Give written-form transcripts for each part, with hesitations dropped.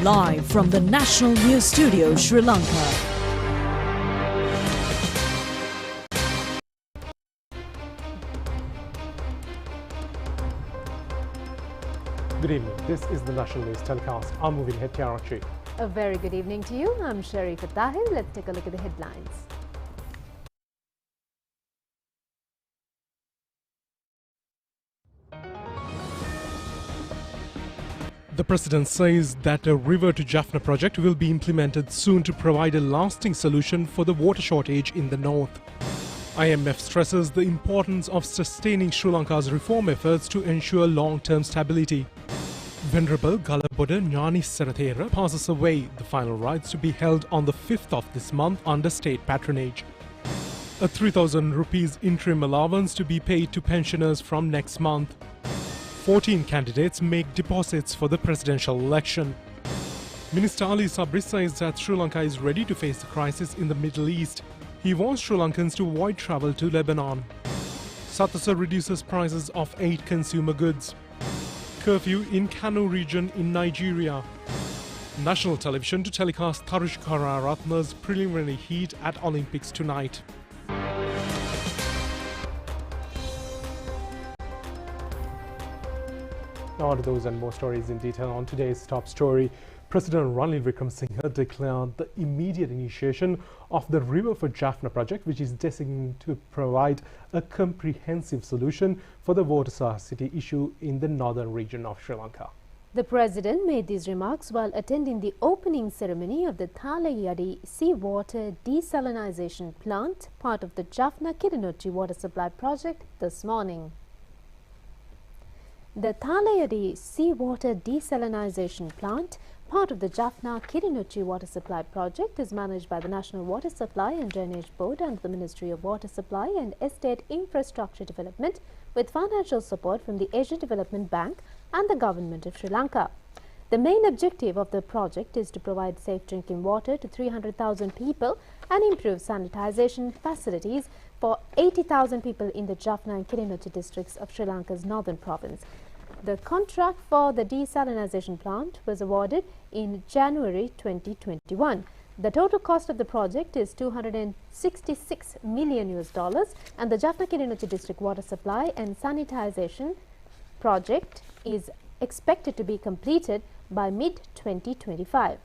live from the National News Studio, Sri Lanka. Good evening. This is the National News telecast. I'm moving ahead to Karachi. A very good evening to you. I'm Sharifah Tahir. Let's take a look at the headlines. The President says that a river to Jaffna project will be implemented soon to provide a lasting solution for the water shortage in the north. IMF stresses the importance of sustaining Sri Lanka's reform efforts to ensure long-term stability. Venerable Galaboda Nani passes away, the final rites to be held on the 5th of this month under state patronage. A 3,000 rupees interim allowance to be paid to pensioners from next month. 14 candidates make deposits for the presidential election. Minister Ali Sabri says that Sri Lanka is ready to face the crisis in the Middle East. He wants Sri Lankans to avoid travel to Lebanon. Sathosa reduces prices of 8 consumer goods. Curfew in Kano region in Nigeria. National television to telecast Tarush Kararatna's preliminary heat at Olympics tonight. Now to those and more stories in detail on today's top story. President Ranil Wickremesinghe declared the immediate initiation of the River for Jaffna project, which is destined to provide a comprehensive solution for the water scarcity issue in the northern region of Sri Lanka. The President made these remarks while attending the opening ceremony of the Thalayadi seawater desalinization plant, part of the Jaffna Kirinochi water supply project, this morning. The Thalayadi seawater desalinization plant, part of the Jaffna Kirinochi water supply project, is managed by the National Water Supply and Drainage Board under the Ministry of Water Supply and Estate Infrastructure Development, with financial support from the Asian Development Bank and the Government of Sri Lanka. The main objective of the project is to provide safe drinking water to 300,000 people and improve sanitization facilities for 80,000 people in the Jaffna and Kirinochi districts of Sri Lanka's northern province. The contract for the desalinization plant was awarded in January 2021. The total cost of the project is $266 million and the Jaffna Kirinochi district water supply and sanitization project is expected to be completed by mid-2025.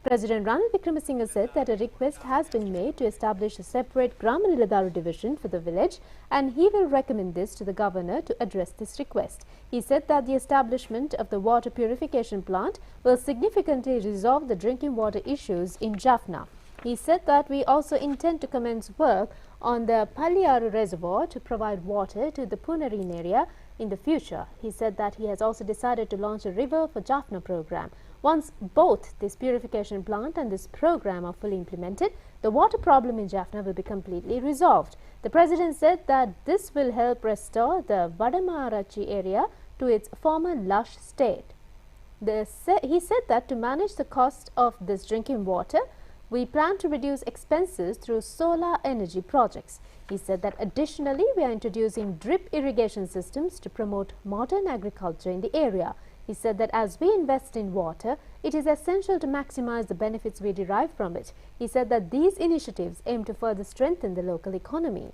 President Ranil Wickremesinghe said that a request has been made to establish a separate Grama Niladaru division for the village, and he will recommend this to the governor to address this request. He said that the establishment of the water purification plant will significantly resolve the drinking water issues in Jaffna. He said that we also intend to commence work on the Palliaru reservoir to provide water to the Punarine area in the future. He said that he has also decided to launch a River for Jaffna program. Once both this purification plant and this program are fully implemented, the water problem in Jaffna will be completely resolved. The President said that this will help restore the Vadamarachi area to its former lush state. He said that to manage the cost of this drinking water, we plan to reduce expenses through solar energy projects. He said that additionally, we are introducing drip irrigation systems to promote modern agriculture in the area. He said that as we invest in water, it is essential to maximize the benefits we derive from it. He said that these initiatives aim to further strengthen the local economy.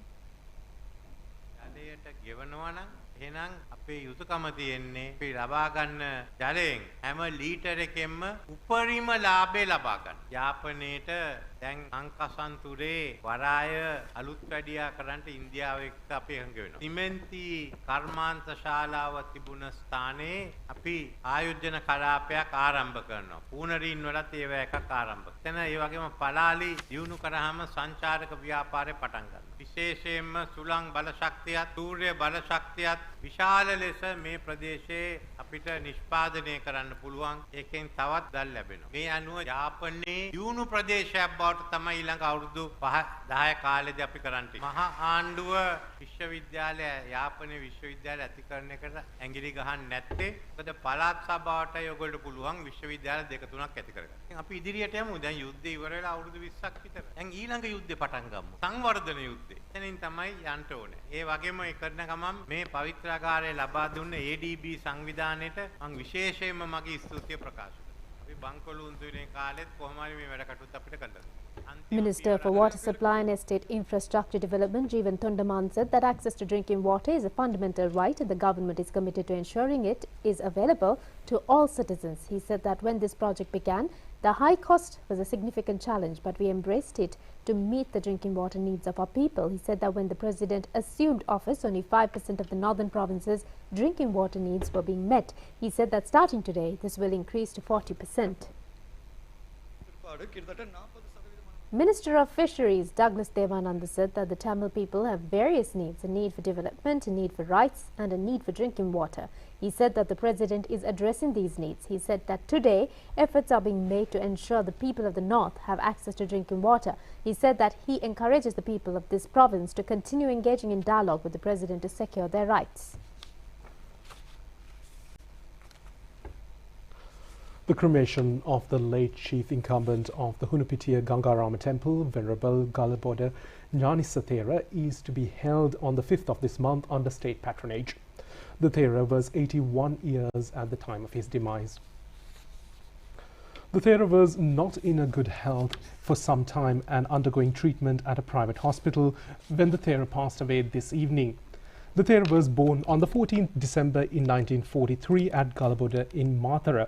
එහෙනම් අපේ යුතුයකම තියෙන්නේ අපි ලබා ගන්න ජලයෙන් හැම ලීටර එකෙන්ම උපරිම ලාභය ලබා ගන්න. යාපනයේට දැන් අංකසන්තුරේ වරාය අලුත් වැඩියා කරන්න ඉන්දියාව එක්ක අපි හංග වෙනවා. සිමෙන්ති කර්මාන්ත ශාලාව තිබුණ ස්ථානයේ අපි ආයෝජන කලාපයක් ආරම්භ කරනවා. පූනරින් වලත් ඒව එකක් ආරම්භ. එතන ඒ වගේම පලාලි දියුණු කරාම සංචාරක ව්‍යාපාරය පටන් ගන්නවා. විශේෂයෙන්ම සුළං බල ශක්තියත් සූර්ය බල ශක්තියත් විශාල ලෙස මේ ප්‍රදේශයේ අපිට නිෂ්පාදනය කරන්න පුළුවන්. ඒකෙන් තවත් දල් ලැබෙනවා. මේ අනුව යාපනයේ දියුණු ප්‍රදේශයක් බවට තමයි ඊළඟ අවුරුදු 5-10 කාලෙදී අපි කරන්නේ. මහා ආණ්ඩුව විශ්වවිද්‍යාලය යාපනයේ විශ්වවිද්‍යාල ඇතිකරණ එකට ඇඟිලි ගහන්නේ නැත්තේ මොකද පළාත් සභාවට ඔයගොල්ලෝ පුළුවන් විශ්වවිද්‍යාල දෙක තුනක් ඇති කරගන්න. ඉතින් අපි ඉදිරියට යමු. දැන් යුද්ධය ඉවර වෙලා අවුරුදු 20ක් විතර. දැන් ඊළඟ යුද්ධේ පටන් ගමු. සංවර්ධන යුද්ධය. එතනින් තමයි යන්න ඕනේ. ඒ වගේම ඒ කරන ගමන් මේ පවිත්‍රාගාරය ලබා දුන්න ADB සංවිධානයේට මම විශේෂයෙන්ම මගේ ස්තුතිය ප්‍රකාශ කරනවා. Minister for Water Supply and Estate Infrastructure Development Jeevan Thondaman said that access to drinking water is a fundamental right and the government is committed to ensuring it is available to all citizens. He said that when this project began, the high cost was a significant challenge, but we embraced it to meet the drinking water needs of our people. He said that when the president assumed office, only 5% of the northern provinces' drinking water needs were being met. He said that starting today, this will increase to 40%. Minister of Fisheries Douglas Devananda said that the Tamil people have various needs, a need for development, a need for rights and a need for drinking water. He said that the president is addressing these needs. He said that today efforts are being made to ensure the people of the north have access to drinking water. He said that he encourages the people of this province to continue engaging in dialogue with the president to secure their rights. The cremation of the late chief incumbent of the Hunupitiya Gangarama temple, Venerable Galaboda Nani Thera, is to be held on the 5th of this month under state patronage. The Thera was 81 years at the time of his demise. The Thera was not in a good health for some time and undergoing treatment at a private hospital when the Thera passed away this evening. The Thera was born on the 14th December in 1943 at Galaboda in Mathura.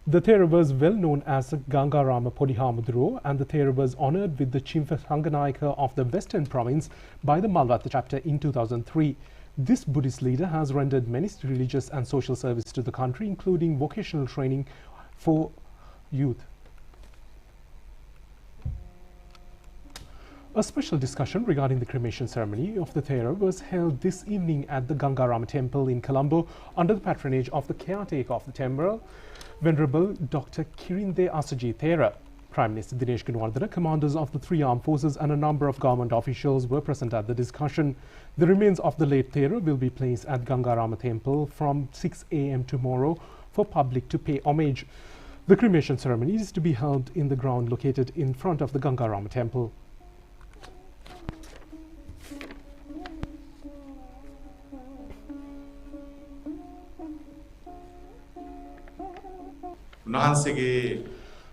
The Thera was well known as Gangarama Podihamudro, and the Thera was honoured with the Chimpanganayaka of the Western Province by the Malwatha chapter in 2003. This Buddhist leader has rendered many religious and social service to the country, including vocational training for youth. A special discussion regarding the cremation ceremony of the Thera was held this evening at the Gangarama temple in Colombo under the patronage of the caretaker of the temple, Venerable Dr. Kirinde Asaji Thera. Prime Minister Dinesh Gunawardena, commanders of the 3 armed forces and a number of government officials were present at the discussion. The remains of the late Thera will be placed at Gangarama temple from 6 a.m. tomorrow for public to pay homage. The cremation ceremony is to be held in the ground located in front of the Gangarama temple.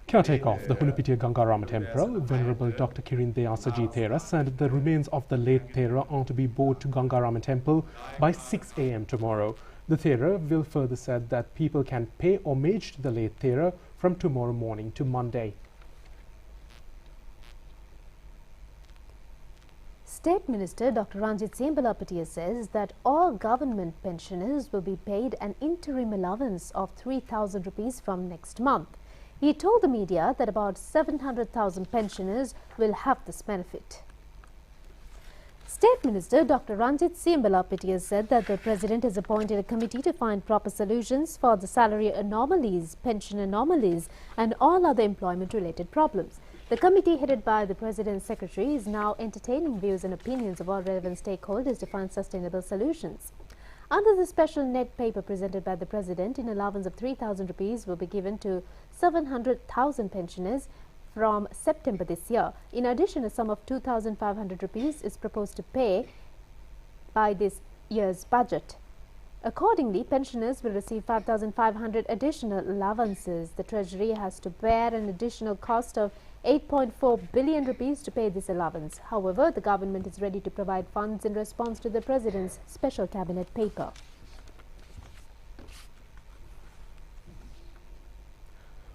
Caretaker of the Hunupitiya Gangarama temple, Venerable Dr. Kirinde Asaji Thera, said the remains of the late Thera are to be brought to Gangarama temple by 6 a.m. tomorrow. The Thera will further said that people can pay homage to the late Thera from tomorrow morning to Monday. State Minister Dr. Ranjit Sembalapatia says that all government pensioners will be paid an interim allowance of 3,000 rupees from next month. He told the media that about 700,000 pensioners will have this benefit. State Minister Dr. Ranjit Sembalapatia said that the President has appointed a committee to find proper solutions for the salary anomalies, pension anomalies and all other employment-related problems. The committee, headed by the President's Secretary, is now entertaining views and opinions of all relevant stakeholders to find sustainable solutions. Under the special net paper presented by the President, an allowance of 3,000 rupees will be given to 700,000 pensioners from September this year. In addition, a sum of 2,500 rupees is proposed to pay by this year's budget. Accordingly, pensioners will receive 5,500 additional allowances. The Treasury has to bear an additional cost of 8.4 billion rupees to pay this allowance. However, the government is ready to provide funds in response to the President's special cabinet paper.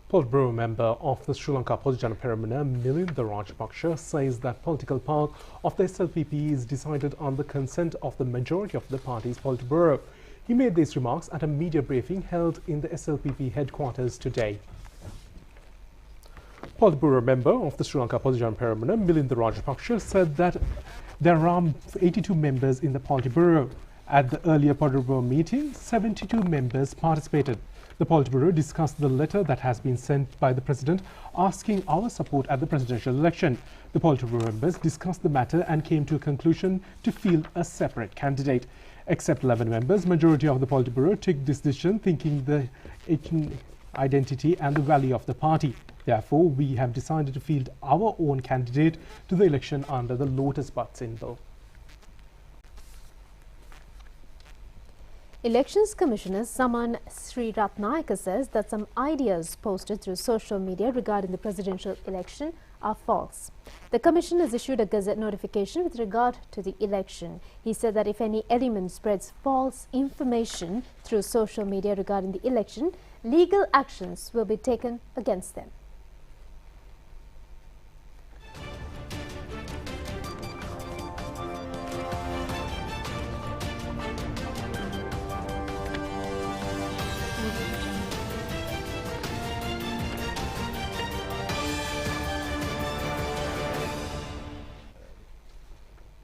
Politburo member of the Sri Lanka Posijana Peramana, Milinda Rajapaksa, says that political path of the SLPP is decided on the consent of the majority of the party's Politburo. He made these remarks at a media briefing held in the SLPP headquarters today. Politburo member of the Sri Lanka Posijana Peramana, Milinda Rajapaksa, said that there are 82 members in the Politburo. At the earlier Politburo meeting, 72 members participated. The Politburo discussed the letter that has been sent by the President asking our support at the presidential election. The Politburo members discussed the matter and came to a conclusion to field a separate candidate. Except 11 members, majority of the Politburo took this decision thinking the identity and the value of the party. Therefore, we have decided to field our own candidate to the election under the Lotus Bud symbol. Elections Commissioner Saman Sri Ratnayaka says that some ideas posted through social media regarding the presidential election are false. The Commission has issued a Gazette notification with regard to the election. He said that if any element spreads false information through social media regarding the election, legal actions will be taken against them.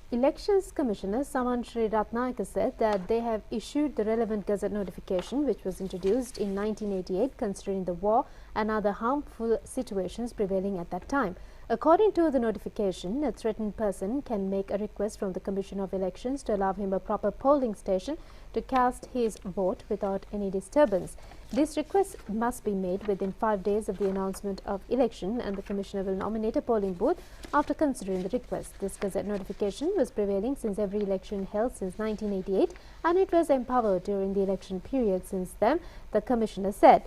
Elections Commissioner Saman Sri Ratnayaka said that they have issued the relevant Gazette notification which was introduced in 1988 considering the war and other harmful situations prevailing at that time. According to the notification, a threatened person can make a request from the Commission of Elections to allow him a proper polling station to cast his vote without any disturbance. This request must be made within 5 days of the announcement of election, and the Commissioner will nominate a polling booth after considering the request. This Gazette notification was prevailing since every election held since 1988, and it was empowered during the election period since then, the Commissioner said.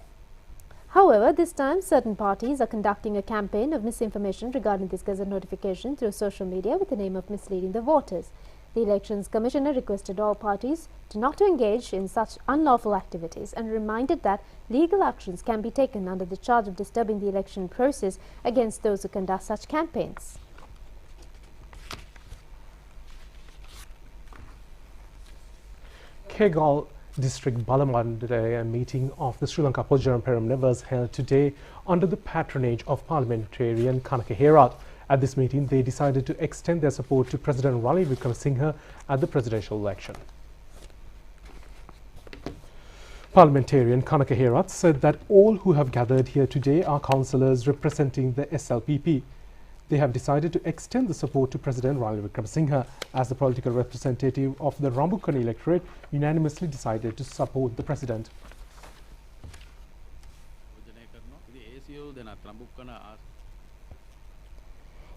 However, this time certain parties are conducting a campaign of misinformation regarding this Gazette notification through social media with the name of misleading the voters. The Elections Commissioner requested all parties not to engage in such unlawful activities and reminded that legal actions can be taken under the charge of disturbing the election process against those who conduct such campaigns. Kegal District Balamandale, a meeting of the Sri Lanka Pojaram was held today under the patronage of parliamentarian Kanaka Herat. At this meeting, they decided to extend their support to President Ranil Wickremesinghe at the presidential election. Parliamentarian Kanaka Herat said that all who have gathered here today are councillors representing the SLPP. They have decided to extend the support to President Ranil Wickremesinghe as the political representative of the Rambukana electorate unanimously decided to support the president.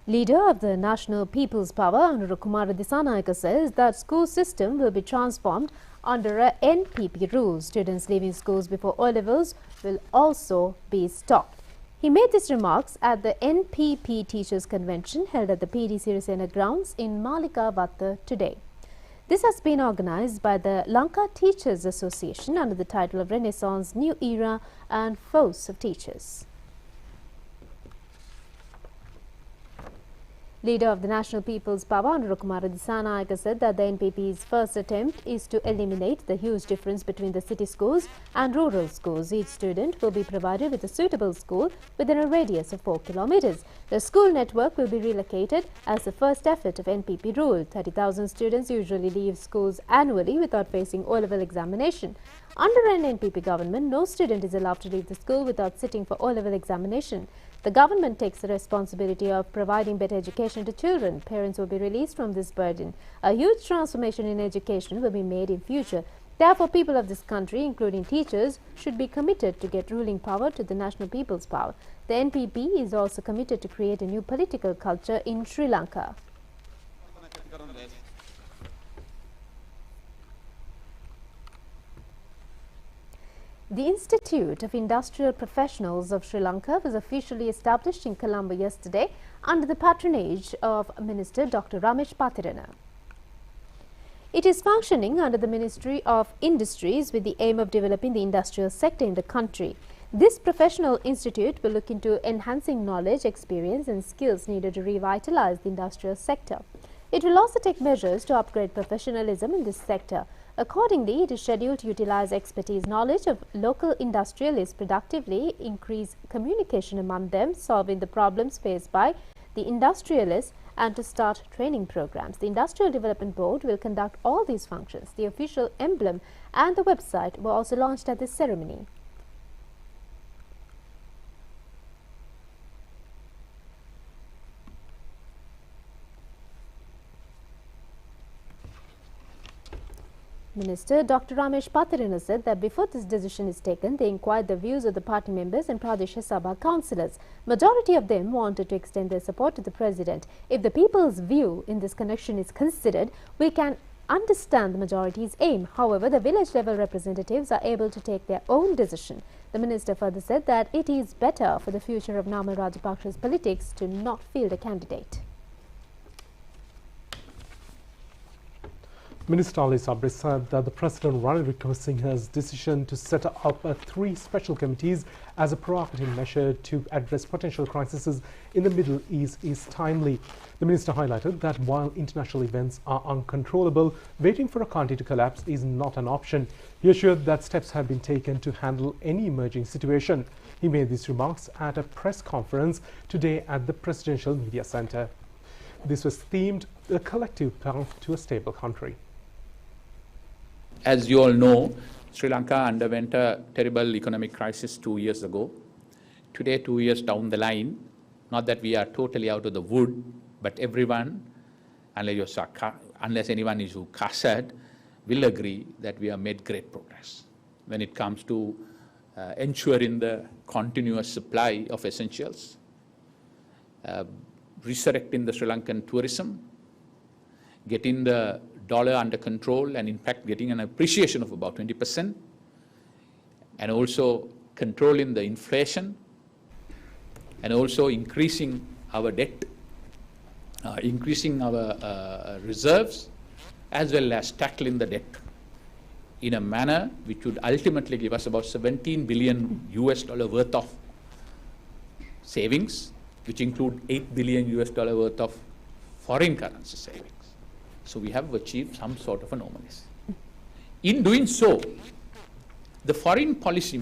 Leader of the National People's Power, Anurukumara Disanayaka, says that school system will be transformed under a NPP rules. Students leaving schools before O-levels will also be stopped. He made these remarks at the NPP Teachers Convention held at the PD Sirisena grounds in Malika today. This has been organized by the Lanka Teachers Association under the title of Renaissance, New Era and Force of Teachers. Leader of the National People's Power, Anurukumara Disanayaka, said that the NPP's first attempt is to eliminate the huge difference between the city schools and rural schools. Each student will be provided with a suitable school within a radius of 4 kilometers. The school network will be relocated as the first effort of NPP rule. 30,000 students usually leave schools annually without facing O-level examination. Under an NPP government, no student is allowed to leave the school without sitting for O-level examination. The government takes the responsibility of providing better education to children. Parents will be released from this burden. A huge transformation in education will be made in future. Therefore, people of this country, including teachers, should be committed to get ruling power to the National People's Power. The NPP is also committed to create a new political culture in Sri Lanka. The Institute of Industrial Professionals of Sri Lanka was officially established in Colombo yesterday under the patronage of Minister Dr. Ramesh Pathirana. It is functioning under the Ministry of Industries with the aim of developing the industrial sector in the country. This professional institute will look into enhancing knowledge, experience and skills needed to revitalize the industrial sector. It will also take measures to upgrade professionalism in this sector. Accordingly, it is scheduled to utilize expertise knowledge of local industrialists productively, increase communication among them, solving the problems faced by the industrialists, and to start training programs. The Industrial Development Board will conduct all these functions. The official emblem and the website were also launched at this ceremony. Minister Dr. Ramesh Pathirana said that before this decision is taken, they inquired the views of the party members and Pradesh Sabha councillors. Majority of them wanted to extend their support to the president. If the people's view in this connection is considered, we can understand the majority's aim. However, the village level representatives are able to take their own decision. The minister further said that it is better for the future of Namal Rajapaksa's politics to not field a candidate. Minister Ali Sabri said that the President Ranil Wickremesinghe's decision to set up 3 special committees as a proactive measure to address potential crises in the Middle East is timely. The minister highlighted that while international events are uncontrollable, waiting for a country to collapse is not an option. He assured that steps have been taken to handle any emerging situation. He made these remarks at a press conference today at the Presidential Media Center. This was themed "A Collective Path to a Stable Country." As you all know, Sri Lanka underwent a terrible economic crisis 2 years ago. Today, 2 years down the line, not that we are totally out of the wood, but everyone, unless anyone is who cast, will agree that we have made great progress when it comes to ensuring the continuous supply of essentials, resurrecting the Sri Lankan tourism, getting the dollar under control, and in fact getting an appreciation of about 20%, and also controlling the inflation, and also increasing our debt, increasing our reserves, as well as tackling the debt in a manner which would ultimately give us about $17 billion worth of savings, which include $8 billion worth of foreign currency savings. So we have achieved some sort of a normalcy. In doing so, the foreign policy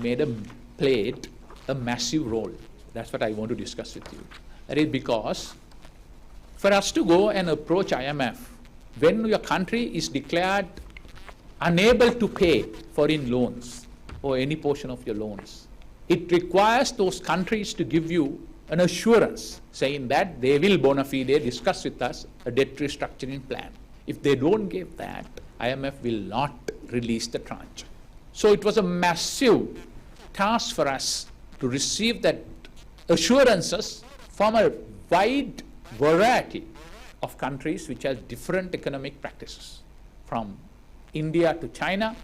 played a massive role. That's what I want to discuss with you. That is because for us to go and approach IMF, when your country is declared unable to pay foreign loans or any portion of your loans, it requires those countries to give you an assurance saying that they will bona fide discuss with us a debt restructuring plan. If they don't give that, IMF will not release the tranche. So it was a massive task for us to receive that assurances from a wide variety of countries which have different economic practices, from India to China,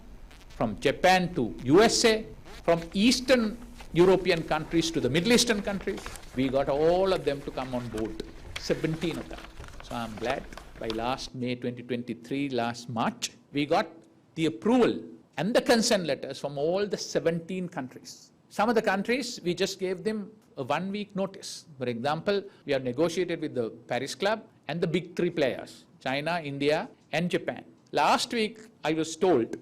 from Japan to USA, from Eastern European countries to the Middle Eastern countries. We got all of them to come on board, 17 of them. So I'm glad by last May 2023, last March, we got the approval and the consent letters from all the 17 countries. Some of the countries, we just gave them a 1 week notice. For example, we have negotiated with the Paris Club and the big 3 players, China, India, and Japan. Last week, I was told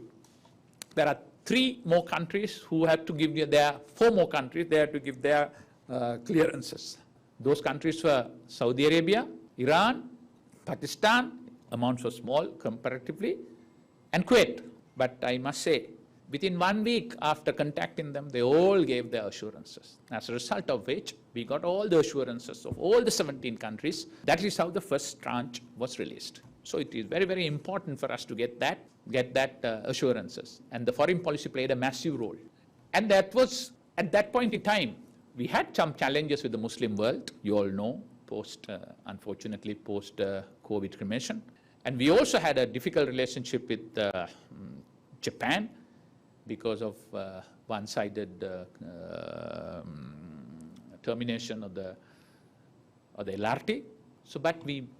there are 3 more countries who have to give their, 4 more countries, they have to give their clearances. Those countries were Saudi Arabia, Iran, Pakistan, amounts were small comparatively, and Kuwait. But I must say, within 1 week after contacting them, they all gave their assurances. As a result of which, we got all the assurances of all the 17 countries. That is how the first tranche was released. So it is very, very important for us to get that assurances. And the foreign policy played a massive role. And that was, at that point in time, we had some challenges with the Muslim world, you all know, unfortunately post-COVID cremation. And we also had a difficult relationship with Japan because of one-sided termination of the LRT. So, but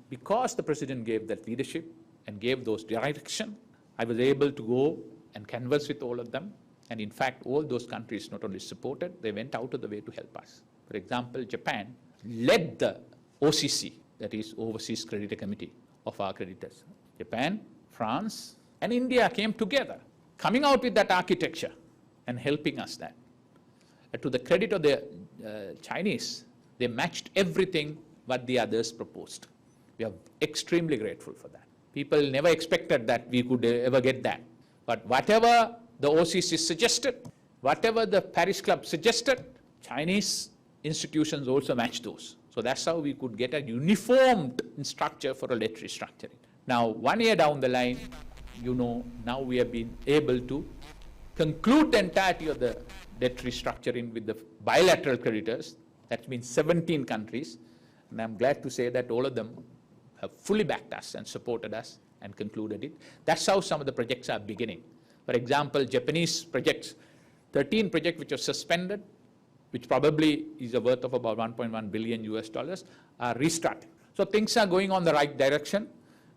because the President gave that leadership and gave those direction, I was able to go and converse with all of them. And in fact, all those countries not only supported, they went out of the way to help us. For example, Japan led the OCC, that is Overseas Creditor Committee of our creditors. Japan, France, and India came together, coming out with that architecture and helping us that. To the credit of the Chinese, they matched everything what the others proposed. We are extremely grateful for that. People never expected that we could ever get that. But whatever the OCC suggested, whatever the Paris Club suggested, Chinese institutions also matched those. So that's how we could get a uniformed structure for a debt restructuring. Now, 1 year down the line, you know, now we have been able to conclude the entirety of the debt restructuring with the bilateral creditors. That's been 17 countries. And I'm glad to say that all of them have fully backed us and supported us. and concluded it. That's how some of the projects are beginning. For example, Japanese projects, 13 projects which are suspended, which probably is a worth of about 1.1 billion US dollars, are restarting. So things are going on the right direction,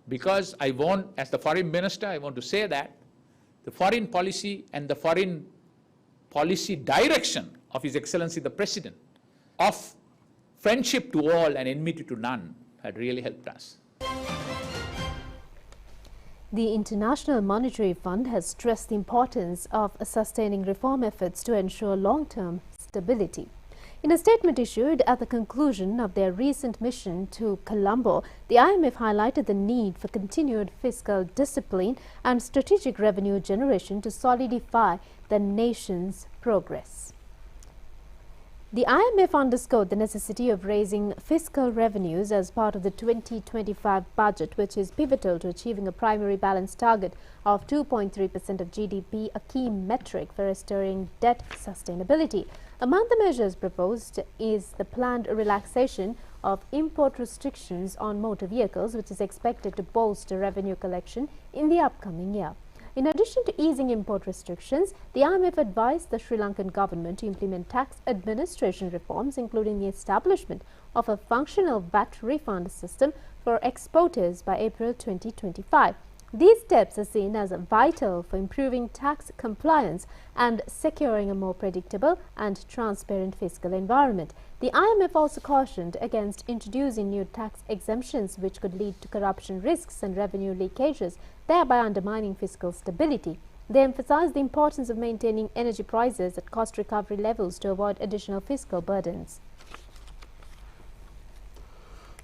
because I want, as the foreign minister, I want to say that the foreign policy and the foreign policy direction of His Excellency the President of friendship to all and enmity to none had really helped us. The International Monetary Fund has stressed the importance of sustaining reform efforts to ensure long-term stability. In a statement issued at the conclusion of their recent mission to Colombo, the IMF highlighted the need for continued fiscal discipline and strategic revenue generation to solidify the nation's progress. The IMF underscored the necessity of raising fiscal revenues as part of the 2025 budget, which is pivotal to achieving a primary balance target of 2.3% of GDP, a key metric for restoring debt sustainability. Among the measures proposed is the planned relaxation of import restrictions on motor vehicles, which is expected to bolster revenue collection in the upcoming year. In addition to easing import restrictions, the IMF advised the Sri Lankan government to implement tax administration reforms, including the establishment of a functional VAT refund system for exporters by April 2025. These steps are seen as vital for improving tax compliance and securing a more predictable and transparent fiscal environment. The IMF also cautioned against introducing new tax exemptions, which could lead to corruption risks and revenue leakages, thereby undermining fiscal stability. They emphasized the importance of maintaining energy prices at cost recovery levels to avoid additional fiscal burdens.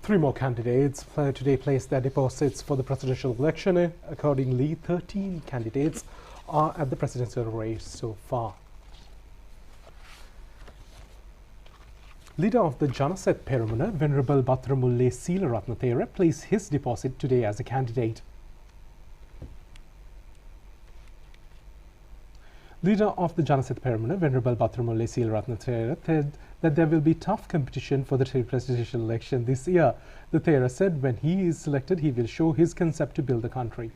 3 more candidates today placed their deposits for the presidential election. Accordingly, 13 candidates are at the presidential race so far. Leader of the Janaset Peramuna, Venerable Bathramulle Seelaratnathera, placed his deposit today as a candidate. Leader of the Janaset Peramuna, Venerable Bathramulle Seelaratnathera, said that there will be tough competition for the presidential election this year. The Thera said when he is selected, he will show his concept to build the country.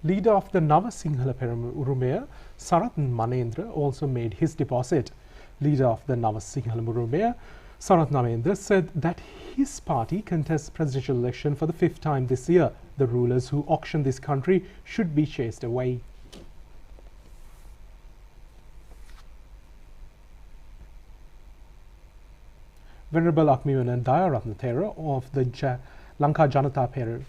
Leader of the Nava Sinhala Urumaya, Sarath Manendra, also made his deposit. Leader of the Nava Sinhala Urumaya, Sarath Manendra, said that his party contests presidential election for the 5th time this year. The rulers who auction this country should be chased away. Venerable Akmiwan Dayaratnathera of the Lanka Janata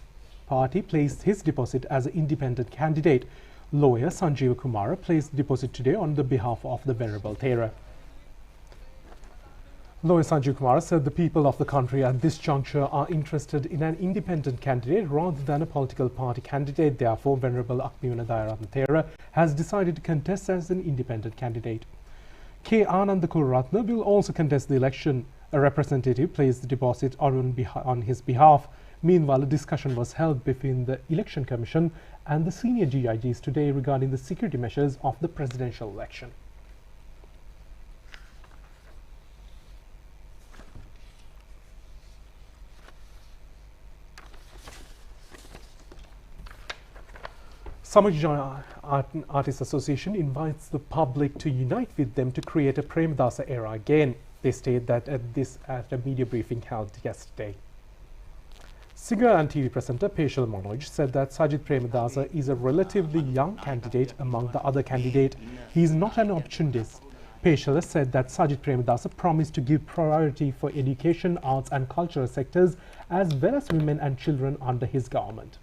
Party placed his deposit as an independent candidate. Lawyer Sanjeev Kumara placed deposit today on the behalf of the Venerable Thera. Lawyer Sanjeev Kumara said the people of the country at this juncture are interested in an independent candidate rather than a political party candidate. Therefore, Venerable Akmiwan Dayaratnathera has decided to contest as an independent candidate. K. Ananda Kularatne will also contest the election. A representative placed the deposit on his behalf. Meanwhile, a discussion was held between the Election Commission and the senior GIGs today regarding the security measures of the presidential election. Samaj Artists Association invites the public to unite with them to create a Premadasa era again. They state that at a media briefing held yesterday. Singer and TV presenter Peshal Manoj said that Sajid Premadasa is a relatively young candidate among the other candidates. He is not an opportunist. Peshal said that Sajid Premadasa promised to give priority for education, arts and cultural sectors as well as women and children under his government.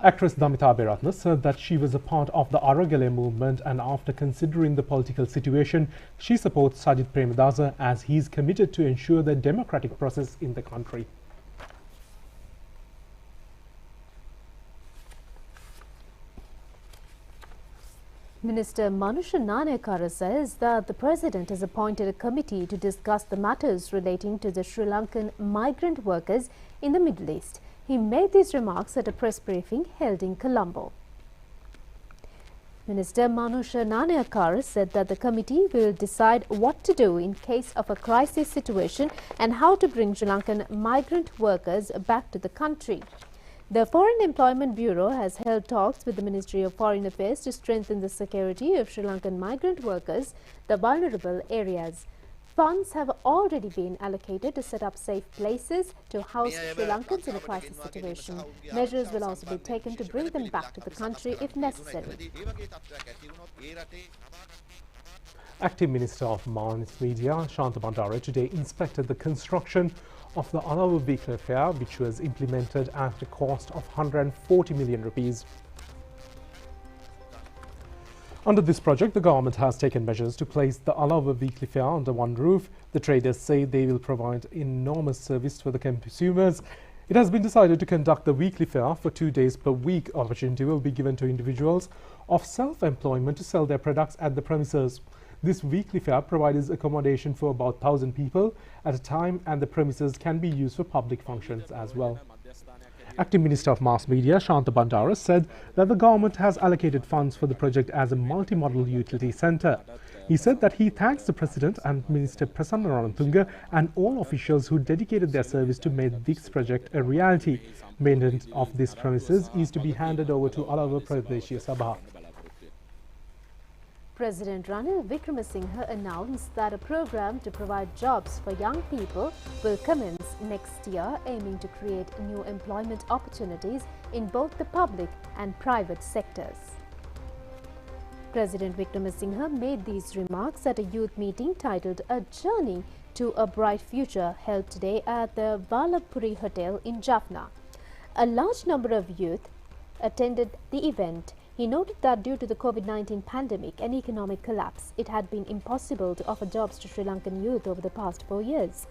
Actress Damita Aberatna said that she was a part of the Aragale movement, and after considering the political situation, she supports Sajid Premadasa as he is committed to ensure the democratic process in the country. Minister Manusha Nanekara says that the President has appointed a committee to discuss the matters relating to the Sri Lankan migrant workers in the Middle East. He made these remarks at a press briefing held in Colombo. Minister Manusha Nanayakara said that the committee will decide what to do in case of a crisis situation and how to bring Sri Lankan migrant workers back to the country. The Foreign Employment Bureau has held talks with the Ministry of Foreign Affairs to strengthen the security of Sri Lankan migrant workers, the vulnerable areas. Funds have already been allocated to set up safe places to house Sri Lankans in a crisis situation. Measures will also be taken to bring them back to the country if necessary. Acting Minister of Mass Media, Shantha Bandara, today inspected the construction of the Allow Vehicle Fare, which was implemented at a cost of 140 million rupees. Under this project, the government has taken measures to place the Allow Weekly Fare under one roof. The traders say they will provide enormous service for the consumers. It has been decided to conduct the weekly fair for 2 days per week. Opportunity will be given to individuals of self-employment to sell their products at the premises. This weekly fair provides accommodation for about 1,000 people at a time, and the premises can be used for public functions as well. Acting Minister of Mass Media, Shantha Bandara, said that the government has allocated funds for the project as a multi-model utility centre. He said that he thanks the President and Minister Prasanna Ranatunga and all officials who dedicated their service to make this project a reality. Maintenance of this premises is to be handed over to Alava Pradeshia Sabha. President Ranil Wickremesinghe announced that a program to provide jobs for young people will commence next year, aiming to create new employment opportunities in both the public and private sectors. President Wickremesinghe made these remarks at a youth meeting titled A Journey to a Bright Future, held today at the Vallabhpuri Hotel in Jaffna. A large number of youth attended the event. He noted that due to the COVID-19 pandemic and economic collapse, it had been impossible to offer jobs to Sri Lankan youth over the past 4 years.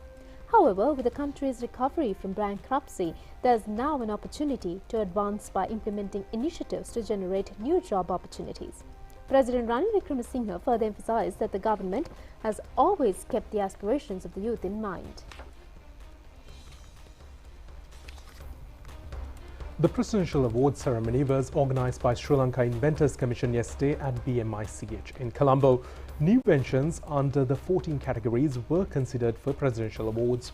However, with the country's recovery from bankruptcy, there is now an opportunity to advance by implementing initiatives to generate new job opportunities. President Ranil Wickremesinghe further emphasized that the government has always kept the aspirations of the youth in mind. The Presidential Awards ceremony was organised by Sri Lanka Inventors Commission yesterday at BMICH in Colombo. New inventions under the 14 categories were considered for Presidential Awards.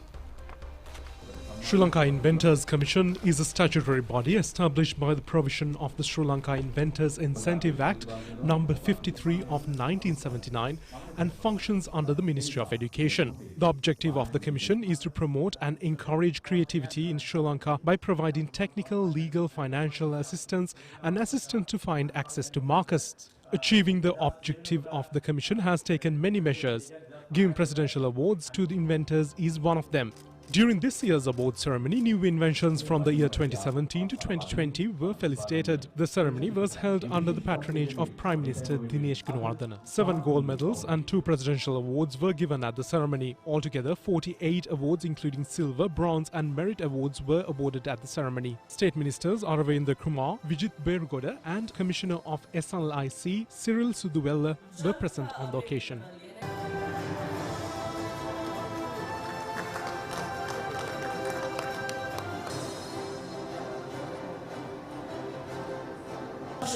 Sri Lanka Inventors Commission is a statutory body established by the provision of the Sri Lanka Inventors Incentive Act No. 53 of 1979 and functions under the Ministry of Education. The objective of the Commission is to promote and encourage creativity in Sri Lanka by providing technical, legal, financial assistance and assistance to find access to markets. Achieving the objective of the Commission has taken many measures. Giving presidential awards to the inventors is one of them. During this year's award ceremony, new inventions from the year 2017 to 2020 were felicitated. The ceremony was held under the patronage of Prime Minister Dinesh Gunawardena. 7 gold medals and 2 presidential awards were given at the ceremony. Altogether, 48 awards including silver, bronze and merit awards were awarded at the ceremony. State Ministers Aravendra Kumar, Vijit Berugoda and Commissioner of SLIC Cyril Suduvella were present on the occasion.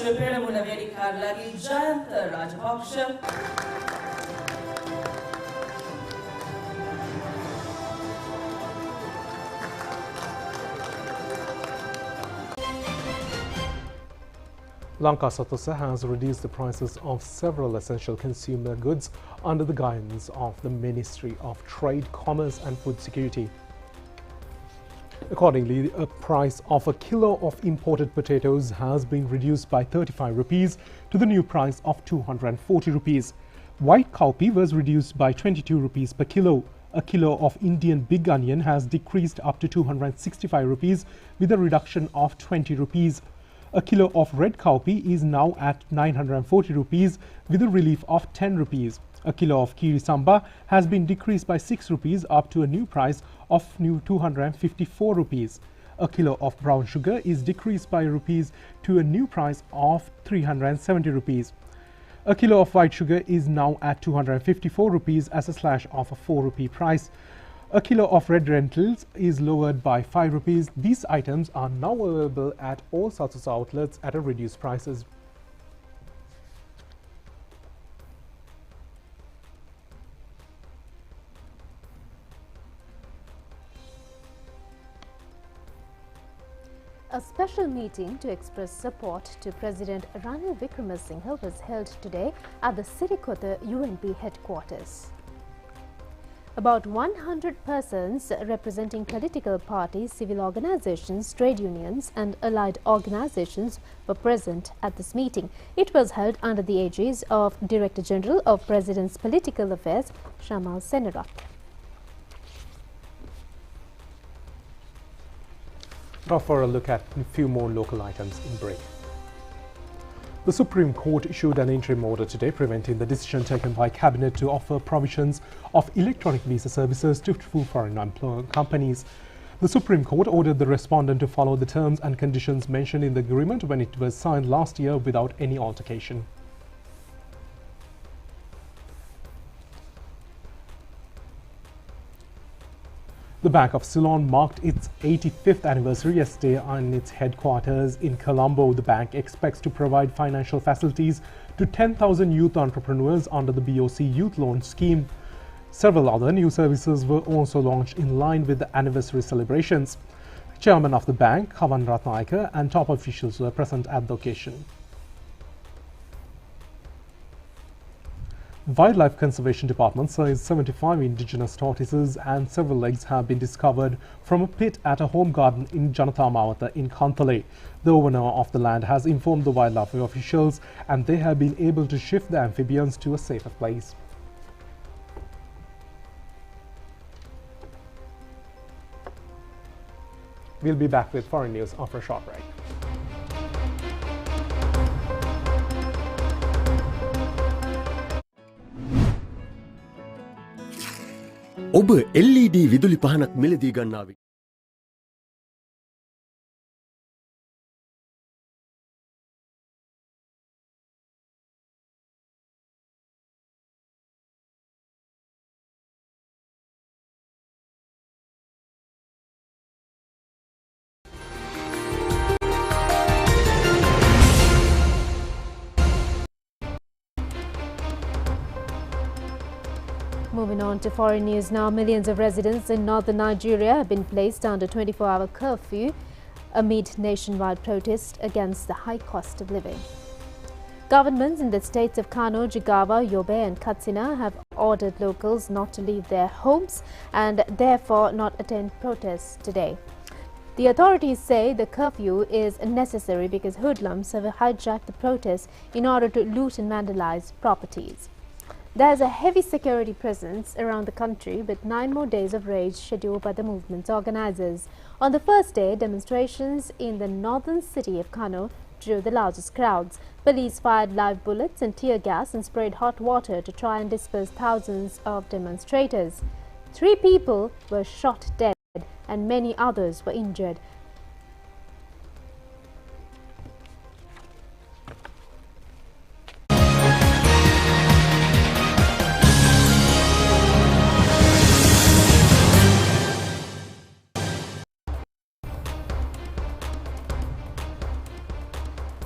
පෙරමුණ වෙදිකාරලගේ Jayantha Rajapaksa Lanka Sathosa has reduced the prices of several essential consumer goods under the guidance of the Ministry of Trade, Commerce and Food Security. Accordingly, a price of a kilo of imported potatoes has been reduced by 35 rupees to the new price of 240 rupees. White cowpea was reduced by 22 rupees per kilo. A kilo of Indian big onion has decreased up to 265 rupees with a reduction of 20 rupees. A kilo of red cowpea is now at 940 rupees with a relief of 10 rupees. A kilo of kiri samba has been decreased by 6 rupees up to a new price of 254 rupees. A kilo of brown sugar is decreased by rupees to a new price of 370 rupees. A kilo of white sugar is now at 254 rupees as a slash of a 4 rupee price. A kilo of red lentils is lowered by 5 rupees. These items are now available at all Sathosa outlets at a reduced prices. A special meeting to express support to President Ranil Wickremesinghe was held today at the Sirikota UNP headquarters. About 100 persons representing political parties, civil organizations, trade unions and allied organizations were present at this meeting. It was held under the aegis of Director General of President's Political Affairs, Shamal Senarat. Now for a look at a few more local items in brief. The Supreme Court issued an interim order today preventing the decision taken by Cabinet to offer provisions of electronic visa services to foreign companies. The Supreme Court ordered the respondent to follow the terms and conditions mentioned in the agreement when it was signed last year without any altercation. The Bank of Ceylon marked its 85th anniversary yesterday on its headquarters in Colombo. The bank expects to provide financial facilities to 10,000 youth entrepreneurs under the BOC Youth Loan Scheme. Several other new services were also launched in line with the anniversary celebrations. Chairman of the bank, Kavan Ratnayaka, and top officials were present at the occasion. Wildlife Conservation Department says 75 indigenous tortoises and several eggs have been discovered from a pit at a home garden in Janata Mawata in Kantale. The owner of the land has informed the wildlife officials and they have been able to shift the amphibians to a safer place. We'll be back with foreign news after a short break. ඔබ LED විදුලි පහනක් මිලදී ගන්නාවි. Moving on to foreign news now, millions of residents in northern Nigeria have been placed under 24-hour curfew amid nationwide protest against the high cost of living. Governments in the states of Kano, Jigawa, Yobe and Katsina have ordered locals not to leave their homes and therefore not attend protests today. The authorities say the curfew is necessary because hoodlums have hijacked the protests in order to loot and vandalize properties. There is a heavy security presence around the country with 9 more days of rage scheduled by the movement's organizers. On the first day, demonstrations in the northern city of Kano drew the largest crowds. Police fired live bullets and tear gas and sprayed hot water to try and disperse thousands of demonstrators. 3 people were shot dead and many others were injured.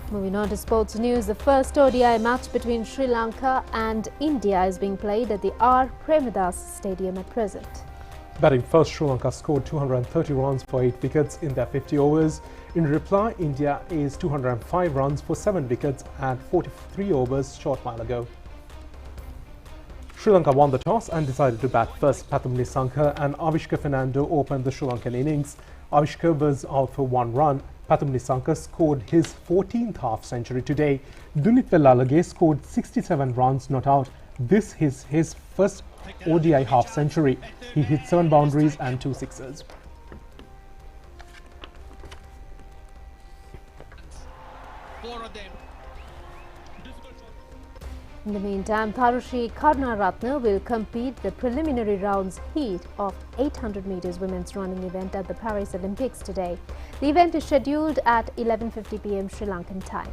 Moving on to sports news, the first ODI match between Sri Lanka and India is being played at the R. Premadas Stadium at present. Batting first, Sri Lanka scored 230 runs for 8 wickets in their 50 overs. In reply, India aced 205 runs for 7 wickets at 43 overs short while ago. Sri Lanka won the toss and decided to bat first. Pathum Nissanka and Avishka Fernando opened the Sri Lankan innings. Avishka was out for 1 run. Pathum Nissanka scored his 14th half-century today. Dunit Velalage scored 67 runs not out. This is his first ODI half-century. He hit 7 boundaries and 2 sixes. In the meantime, Tharushi Karnaratne will compete the preliminary rounds heat of 800 meters women's running event at the Paris Olympics today. The event is scheduled at 11:50 p.m. Sri Lankan time.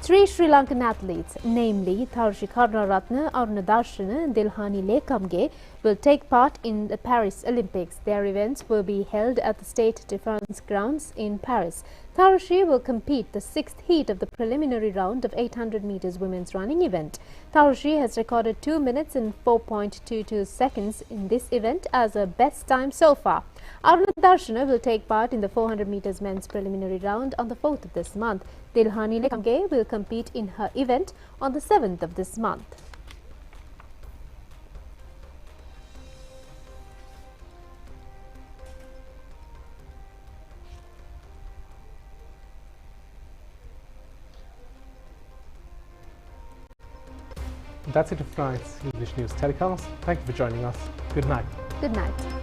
3 Sri Lankan athletes, namely Tharushi Karnaratne, Aruna Darshana and Dilhani Lekamge, will take part in the Paris Olympics. Their events will be held at the State Defence Grounds in Paris. Tharushi will compete the 6th heat of the preliminary round of 800 meters women's running event. Tharushi has recorded 2 minutes and 4.22 seconds in this event as a best time so far. Aruna Darshana will take part in the 400 meters men's preliminary round on the 4th of this month. Dilhani Lekange will compete in her event on the 7th of this month. That's it for tonight's English News Telecast. Thank you for joining us. Good night. Good night.